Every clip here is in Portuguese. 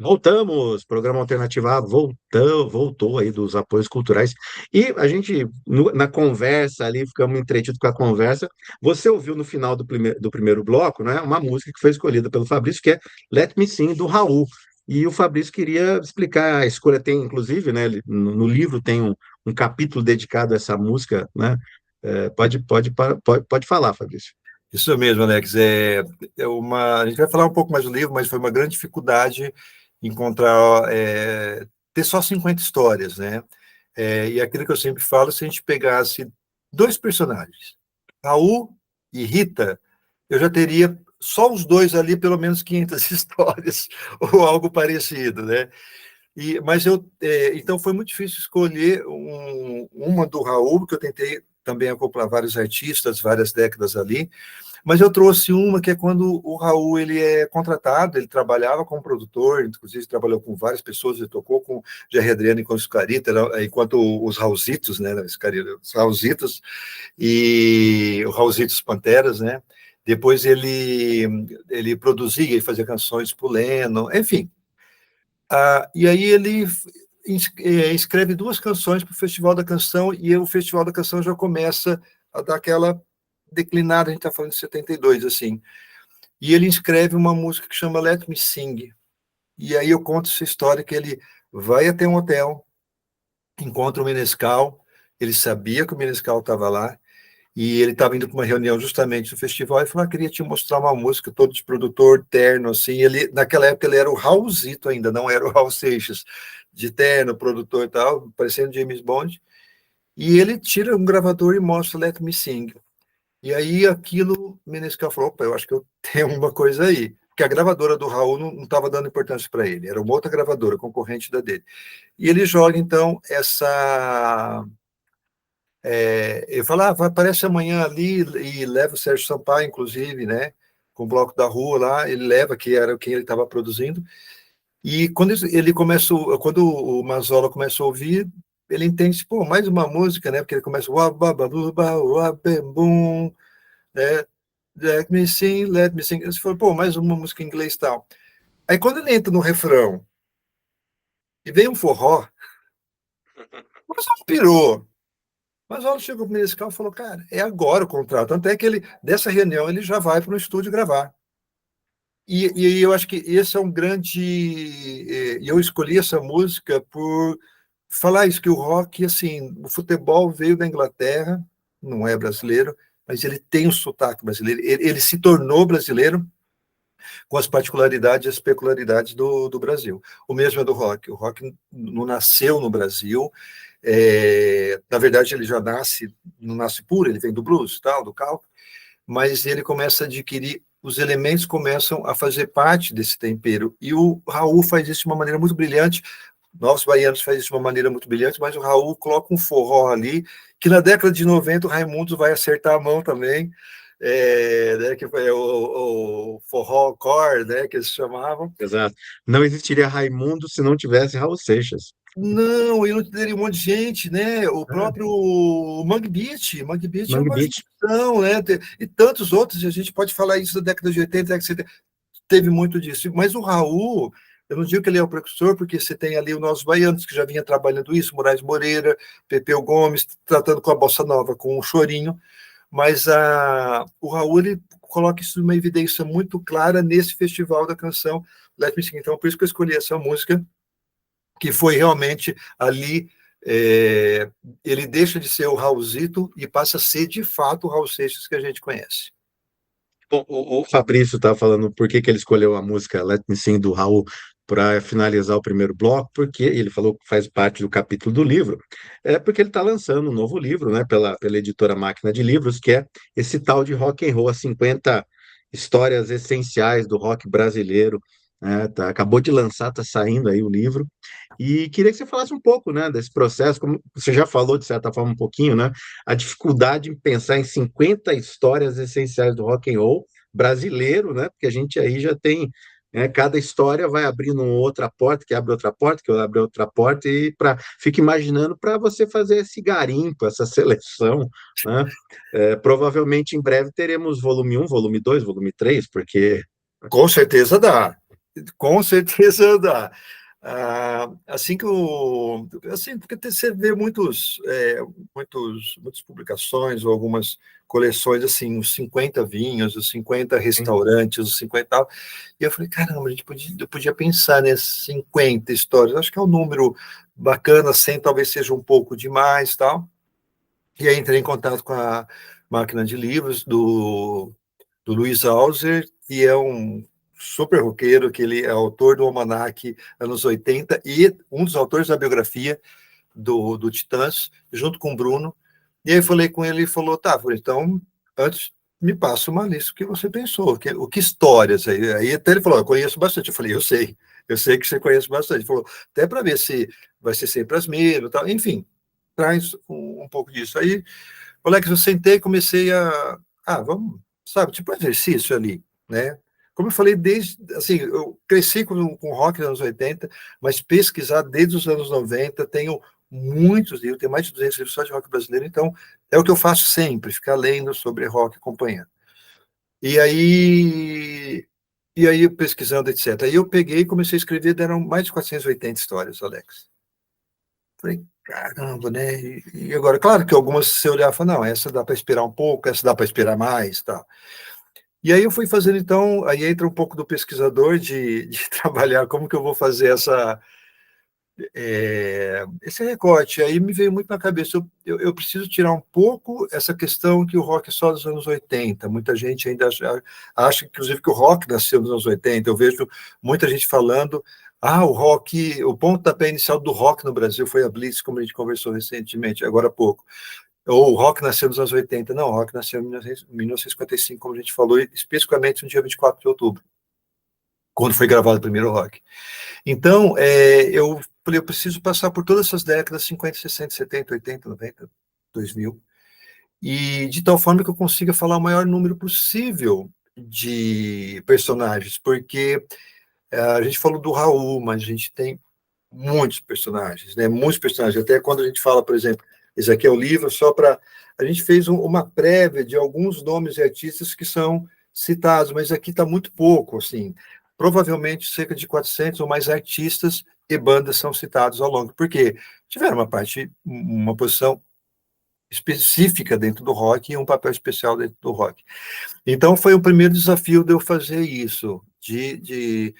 Voltamos, programa Alternativa A voltou aí dos apoios culturais. E a gente, na conversa ali, ficamos entretidos com a conversa. Você ouviu no final do primeiro bloco, né, uma música que foi escolhida pelo Fabrício, que é Let Me Sing, do Raul. E o Fabrício queria explicar a escolha, tem, inclusive, né, no livro tem um capítulo dedicado a essa música, né? Pode falar, Fabrício. Isso mesmo, Alex. A gente vai falar um pouco mais do livro, mas foi uma grande dificuldade encontrar, ter só 50 histórias, né? E aquilo que eu sempre falo, se a gente pegasse dois personagens, Raul e Rita, eu já teria só os dois ali pelo menos 500 histórias ou algo parecido, né? Então foi muito difícil escolher uma do Raul, porque eu tentei também acoplar vários artistas, várias décadas ali, mas eu trouxe uma que é quando o Raul ele é contratado, ele trabalhava como produtor, inclusive trabalhou com várias pessoas, ele tocou com Jerry Adriano enquanto Scarita, enquanto os Raulzitos, né, os Raulzitos e o Raulzitos Panteras, né? Depois ele produzia e fazia canções pro Lennon, enfim. E aí ele escreve duas canções para o Festival da Canção, e o Festival da Canção já começa a dar aquela declinada, a gente está falando de 72, assim. E ele escreve uma música que chama Let Me Sing. E aí eu conto essa história que ele vai até um hotel, encontra o Menescal, ele sabia que o Menescal estava lá, e ele estava indo para uma reunião justamente do festival, e falou, queria te mostrar uma música, todo de produtor, terno, assim, naquela época ele era o Raulzito ainda, não era o Raul Seixas, de terno, produtor e tal, parecendo James Bond, e ele tira um gravador e mostra Let Me Sing. E aí aquilo, Menescal falou, opa, eu acho que eu tenho uma coisa aí, porque a gravadora do Raul não estava dando importância para ele, era uma outra gravadora, concorrente da dele. E ele joga, então, eu falo, aparece amanhã ali, e leva o Sérgio Sampaio, inclusive, né, com o Bloco da Rua lá, ele leva, que era quem ele estava produzindo, e quando o Mazola começa a ouvir, ele entende, pô, mais uma música, né, porque ele começa, né, let me sing, você falou, pô, mais uma música em inglês e tal. Aí quando ele entra no refrão, e vem um forró, o pessoal pirou. Mas o Alan chegou para o Menescal e falou, cara, é agora o contrato. Tanto é que dessa reunião, ele já vai para o estúdio gravar. E eu acho que esse é um grande... E eu escolhi essa música por falar isso, que o rock, assim, o futebol veio da Inglaterra, não é brasileiro, mas ele tem um sotaque brasileiro. Ele se tornou brasileiro com as particularidades e as peculiaridades do Brasil. O mesmo é do rock. O rock não nasceu no Brasil, na verdade ele já não nasce puro, ele vem do blues, tal, do country, mas ele começa a adquirir, os elementos começam a fazer parte desse tempero, e o Raul faz isso de uma maneira muito brilhante, Novos Baianos faz isso de uma maneira muito brilhante, mas o Raul coloca um forró ali, que na década de 90 o Raimundos vai acertar a mão também, né, que foi o forró core, né, que eles chamavam. Exato. Não existiria Raimundo se não tivesse Raul Seixas. Não, e não teria um monte de gente, né? O próprio Mangue Beat é Mangue uma Beat. junção, né? E tantos outros, e a gente pode falar isso da década de 80, década de 70, teve muito disso. Mas o Raul, eu não digo que ele é o precursor, porque você tem ali os nossos baianos, que já vinha trabalhando isso, Moraes Moreira, Pepeu Gomes, tratando com a bossa nova, com o chorinho, mas o Raul, ele coloca isso numa evidência muito clara nesse festival da canção Let Me Sing. Então, por isso que eu escolhi essa música, que foi realmente ali, ele deixa de ser o Raulzito e passa a ser, de fato, o Raul Seixas que a gente conhece. Bom, o Fabrício estava falando por que ele escolheu a música Let Me Sing do Raul para finalizar o primeiro bloco, porque ele falou que faz parte do capítulo do livro, porque ele está lançando um novo livro, né, pela editora Máquina de Livros, que é esse tal de Rock and Roll, as 50 histórias essenciais do rock brasileiro, né, acabou de lançar, está saindo aí o livro, e queria que você falasse um pouco, né, desse processo, como você já falou, de certa forma, um pouquinho, né, a dificuldade em pensar em 50 histórias essenciais do rock and roll brasileiro, né, porque a gente aí já tem, né, cada história vai abrindo outra porta, que abre outra porta, que abre outra porta, e fica imaginando para você fazer esse garimpo, essa seleção, né, provavelmente em breve teremos volume 1, volume 2, volume 3, porque... Com certeza dá. Com certeza dá. Assim que porque você vê muitas publicações ou algumas coleções, assim, os 50 vinhos, os 50 Hein? restaurantes, os 50 tal, e eu falei, caramba, eu podia pensar nessas 50 histórias, acho que é um número bacana, 100 talvez seja um pouco demais, tal, e aí entrei em contato com a máquina de livros do Luiz Alzer, que é um super roqueiro, que ele é autor do Almanac anos 80 e um dos autores da biografia do Titãs, junto com o Bruno. E aí falei com ele, ele falou, tá, então, antes me passa uma lista, o que você pensou, o que histórias? Aí até ele falou, eu conheço bastante. Eu falei, eu sei que você conhece bastante. Ele falou, até para ver se vai ser sempre as mesmas, tal. Enfim, traz um pouco disso. Aí, Alex, eu sentei e comecei vamos, sabe, tipo um exercício ali, né? Como eu falei, assim, eu cresci com rock nos anos 80, mas pesquisar desde os anos 90, tenho muitos livros, tenho mais de 200 livros só de rock brasileiro, então é o que eu faço sempre, ficar lendo sobre rock, acompanhando. E aí, pesquisando, etc. Aí eu peguei e comecei a escrever, deram mais de 480 histórias, Alex. Falei, caramba, né? E agora, claro que algumas você olhar e falar, não, essa dá para esperar um pouco, essa dá para esperar mais, tá? E aí eu fui fazendo, então, aí entra um pouco do pesquisador de trabalhar, como que eu vou fazer esse recorte. Aí me veio muito na cabeça, eu preciso tirar um pouco essa questão que o rock é só dos anos 80. Muita gente ainda acha inclusive, que o rock nasceu nos anos 80. Eu vejo muita gente falando, o rock, o pontapé inicial do rock no Brasil foi a Blitz, como a gente conversou recentemente, agora há pouco. Ou o rock nasceu nos anos 80. Não, o rock nasceu em 1955, como a gente falou, especificamente no dia 24 de outubro, quando foi gravado o primeiro rock. Então, eu falei, eu preciso passar por todas essas décadas, 50, 60, 70, 80, 90, 2000, e de tal forma que eu consiga falar o maior número possível de personagens, porque a gente falou do Raul, mas a gente tem muitos personagens, né? Muitos personagens. Até quando a gente fala, por exemplo, esse aqui é o livro, só para... A gente fez uma prévia de alguns nomes de artistas que são citados, mas aqui está muito pouco, assim. Provavelmente cerca de 400 ou mais artistas e bandas são citados ao longo, porque tiveram uma posição específica dentro do rock e um papel especial dentro do rock. Então, foi o primeiro desafio de eu fazer isso, de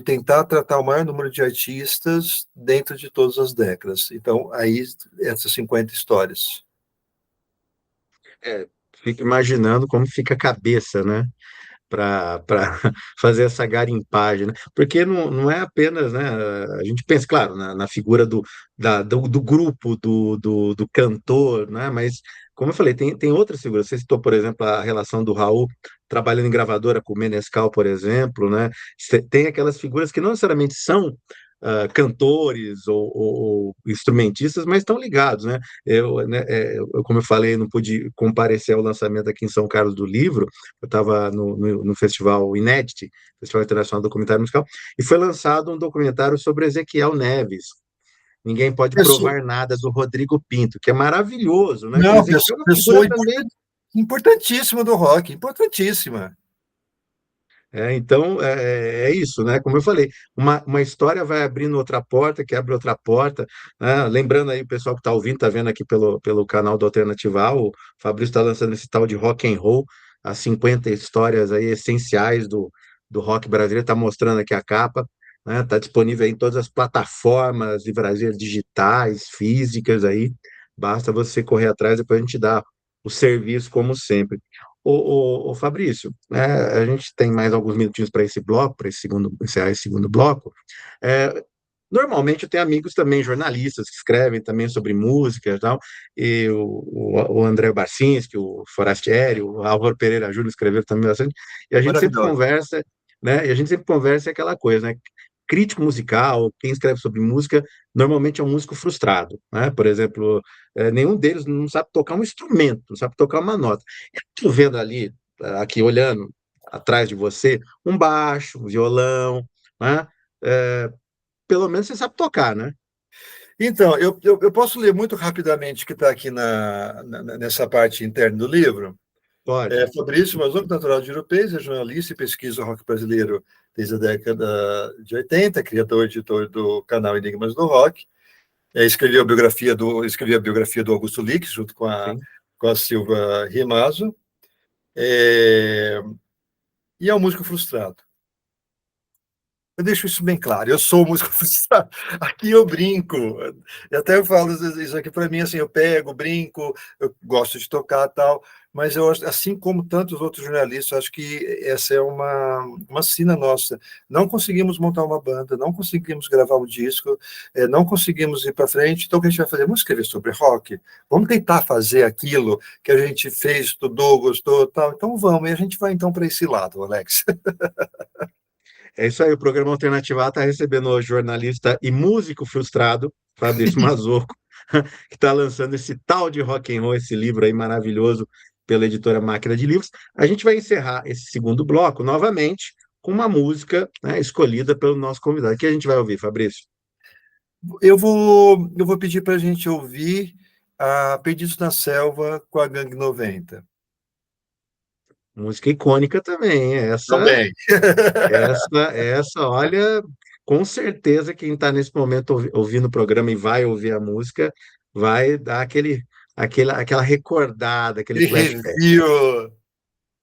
tentar tratar o maior número de artistas dentro de todas as décadas. Então, aí, essas 50 histórias. Fico imaginando como fica a cabeça, né? Para fazer essa garimpagem, né? Porque não é apenas, né? A gente pensa, claro, na figura do grupo, do cantor, né? Mas, como eu falei, tem outras figuras. Você citou, por exemplo, a relação do Raul trabalhando em gravadora com o Menescal, por exemplo, né? Tem aquelas figuras que não necessariamente são cantores ou instrumentistas, mas estão ligados, né? Como eu falei, não pude comparecer ao lançamento aqui em São Carlos do livro. Eu estava no Festival Inédit, Festival Internacional do Documentário Musical, e foi lançado um documentário sobre Ezequiel Neves. Ninguém pode Pessoa, provar nada, do Rodrigo Pinto, que é maravilhoso, né? Que o não, Ezequiel é uma figura pessoa também. importantíssima do rock, importantíssima. Então, é isso, né? Como eu falei, uma história vai abrindo outra porta, que abre outra porta, né? Lembrando aí, o pessoal que está ouvindo, está vendo aqui pelo canal do Alternatival, o Fabrício está lançando esse tal de rock and roll, as 50 histórias aí essenciais do rock brasileiro, está mostrando aqui a capa, né? Está disponível aí em todas as plataformas, livrarias digitais, físicas aí, basta você correr atrás, depois a gente dá o serviço como sempre. Ô, Fabrício, a gente tem mais alguns minutinhos para esse bloco, para encerrar esse segundo bloco. É, Normalmente eu tenho amigos também, jornalistas, que escrevem também sobre música e tal, e o André Barcinski, o Forastieri, o Álvaro Pereira Júnior escreveram também bastante, e a gente sempre Maravilhosa. conversa, né? E a gente sempre conversa aquela coisa, né? Crítico musical, quem escreve sobre música, normalmente é um músico frustrado, né? Por exemplo, nenhum deles não sabe tocar um instrumento, não sabe tocar uma nota. Eu estou vendo ali, aqui olhando atrás de você, um baixo, um violão, né? É, Pelo menos você sabe tocar, né? Então, eu posso ler muito rapidamente o que está aqui nessa parte interna do livro. Pode. Fabrício Mazzoco, natural de Ouro Preto, é jornalista e pesquisa o rock brasileiro desde a década de 80, criador e editor do canal Enigmas do Rock. Escrevi a biografia do Augusto Lix, junto Sim. com a Silva Rimazo. É, e é um músico frustrado. Eu deixo isso bem claro, eu sou músico frustrado. Aqui eu brinco, eu até falo isso aqui para mim, assim, eu pego, brinco, eu gosto de tocar tal, mas eu, assim como tantos outros jornalistas, acho que essa é uma sina nossa. Não conseguimos montar uma banda, não conseguimos gravar um disco, não conseguimos ir para frente, então o que a gente vai fazer? Vamos escrever sobre rock, vamos tentar fazer aquilo que a gente fez, estudou, gostou, tal, então vamos, e a gente vai então para esse lado, Alex. É isso aí, o programa Alternativa está recebendo o jornalista e músico frustrado, Fabrício Mazocco, que está lançando esse tal de rock and roll, esse livro aí maravilhoso pela editora Máquina de Livros. A gente vai encerrar esse segundo bloco novamente com uma música, né, escolhida pelo nosso convidado. O que a gente vai ouvir, Fabrício? Eu vou pedir para a gente ouvir a Perdidos na Selva com a Gangue 90. Música icônica também, hein? Também. Olha, com certeza quem está nesse momento ouvindo o programa e vai ouvir a música, vai dar aquela recordada, aquele Ele flashback. review.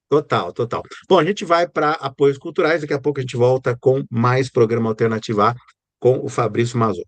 Total, total. Bom, a gente vai para apoios culturais, daqui a pouco a gente volta com mais programa Alternativa com o Fabrício Mazon.